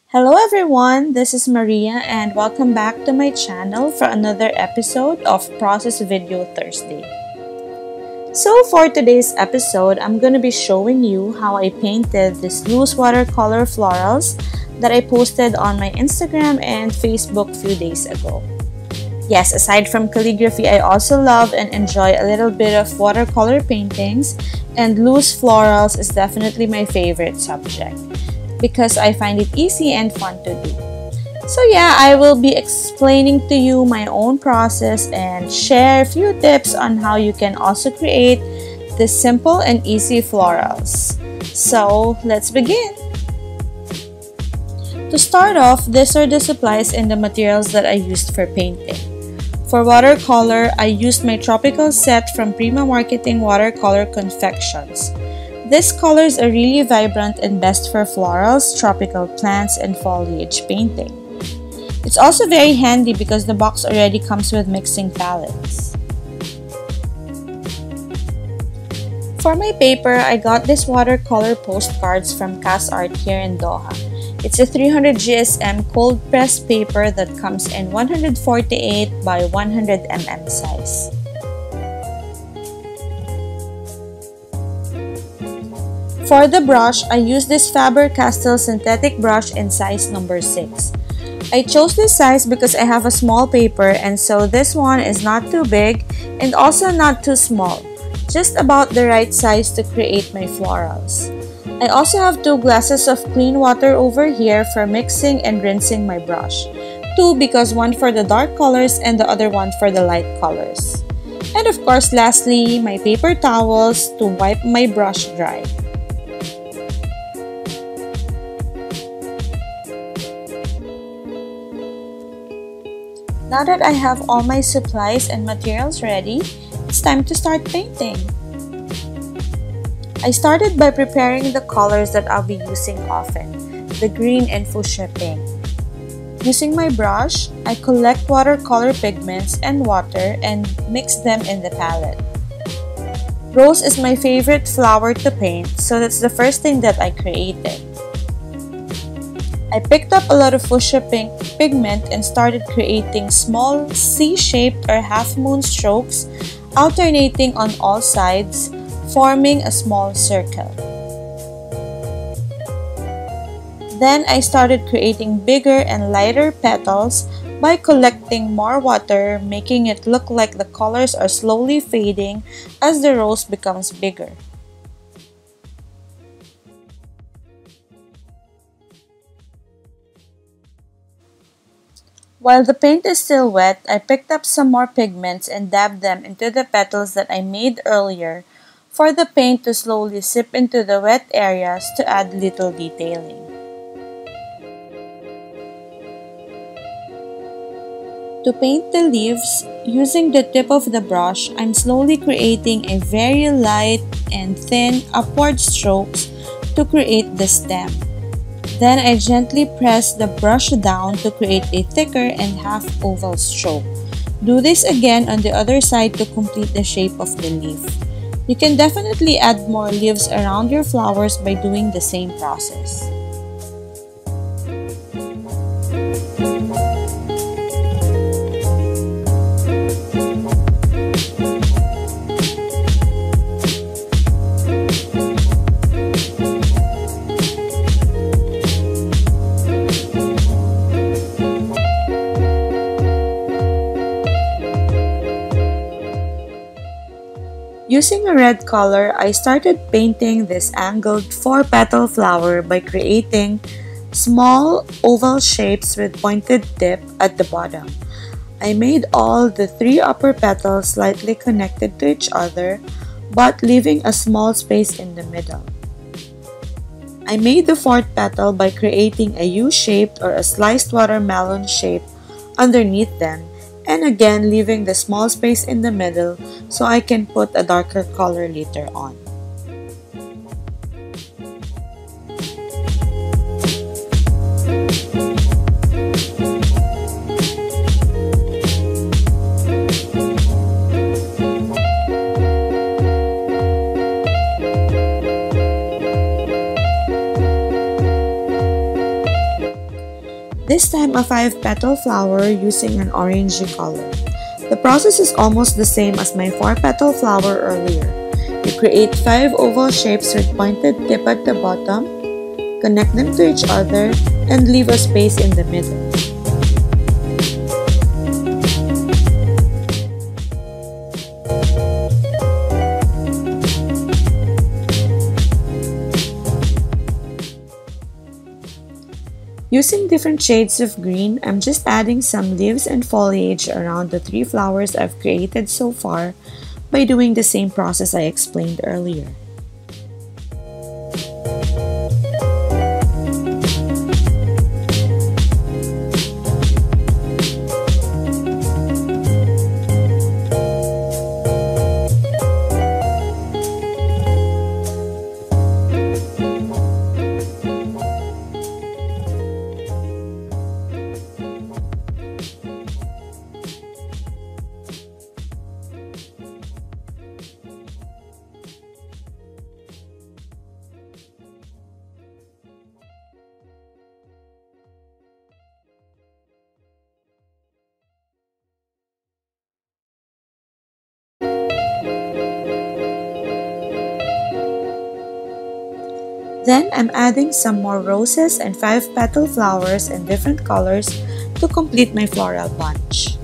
Hello everyone, this is Maria and welcome back to my channel for another episode of Process Video Thursday. So for today's episode, I'm going to be showing you how I painted these loose watercolor florals that I posted on my Instagram and Facebook a few days ago. Yes, aside from calligraphy, I also love and enjoy a little bit of watercolor paintings, and loose florals is definitely my favorite subject because I find it easy and fun to do. So yeah, I will be explaining to you my own process and share a few tips on how you can also create these simple and easy florals. So let's begin! To start off, these are the supplies and the materials that I used for painting. For watercolor, I used my tropical set from Prima Marketing Watercolor Confections. These colors are really vibrant and best for florals, tropical plants, and foliage painting. It's also very handy because the box already comes with mixing palettes. For my paper, I got this watercolor postcards from Cas Art here in Doha. It's a 300 GSM cold press paper that comes in 148 by 100 mm size. For the brush, I used this Faber-Castell synthetic brush in size number 6. I chose this size because I have a small paper, and so this one is not too big and also not too small, just about the right size to create my florals. I also have 2 glasses of clean water over here for mixing and rinsing my brush. 2 because one for the dark colors and the other one for the light colors. And of course, lastly, my paper towels to wipe my brush dry. Now that I have all my supplies and materials ready, it's time to start painting. I started by preparing the colors that I'll be using often, the green and fuchsia pink. Using my brush, I collect watercolor pigments and water and mix them in the palette. Rose is my favorite flower to paint, so that's the first thing that I created. I picked up a lot of fuchsia pink pigment and started creating small C-shaped or half-moon strokes, alternating on all sides, forming a small circle. Then I started creating bigger and lighter petals by collecting more water, making it look like the colors are slowly fading as the rose becomes bigger. While the paint is still wet, I picked up some more pigments and dabbed them into the petals that I made earlier for the paint to slowly seep into the wet areas to add little detailing. To paint the leaves, using the tip of the brush, I'm slowly creating a very light and thin upward strokes to create the stem. Then I gently press the brush down to create a thicker and half-oval stroke. Do this again on the other side to complete the shape of the leaf. You can definitely add more leaves around your flowers by doing the same process. Using a red color, I started painting this angled 4-petal flower by creating small oval shapes with pointed tip at the bottom. I made all the 3 upper petals slightly connected to each other, but leaving a small space in the middle. I made the 4th petal by creating a U-shaped or a sliced watermelon shape underneath them, and again leaving the small space in the middle so I can put a darker color later on. This time a 5-petal flower using an orangey color. The process is almost the same as my 4-petal flower earlier. You create 5 oval shapes with pointed tip at the bottom, connect them to each other, and leave a space in the middle. Using different shades of green, I'm just adding some leaves and foliage around the 3 flowers I've created so far by doing the same process I explained earlier. Then I'm adding some more roses and 5-petal flowers in different colors to complete my floral bunch.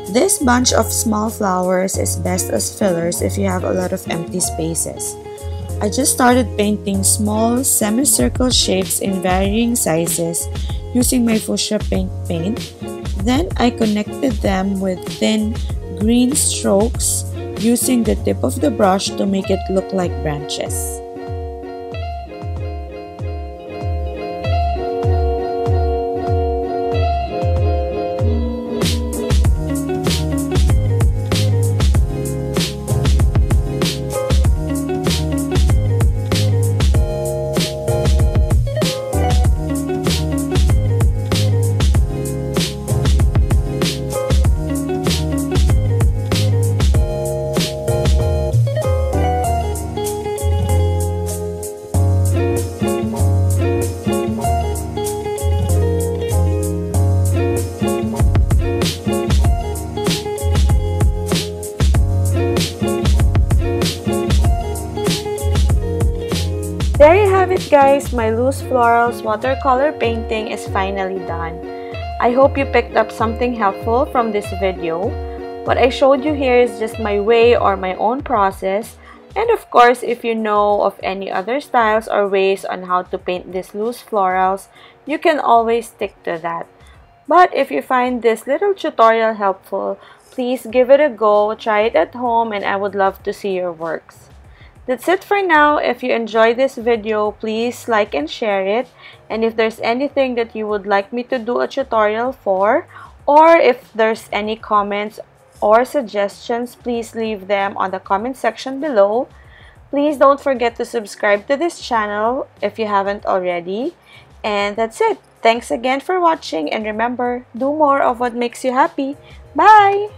This bunch of small flowers is best as fillers if you have a lot of empty spaces. I just started painting small semicircle shapes in varying sizes using my fuchsia pink paint. Then I connected them with thin green strokes using the tip of the brush to make it look like branches. There you have it, guys. My Loose Florals watercolor painting is finally done. I hope you picked up something helpful from this video. What I showed you here is just my way or my own process. And of course, if you know of any other styles or ways on how to paint these loose florals, you can always stick to that. But if you find this little tutorial helpful, please give it a go, try it at home, and I would love to see your works. That's it for now. If you enjoyed this video, please like and share it. And if there's anything that you would like me to do a tutorial for, or if there's any comments or suggestions, please leave them on the comment section below. Please don't forget to subscribe to this channel if you haven't already. And that's it. Thanks again for watching, and remember, do more of what makes you happy. Bye!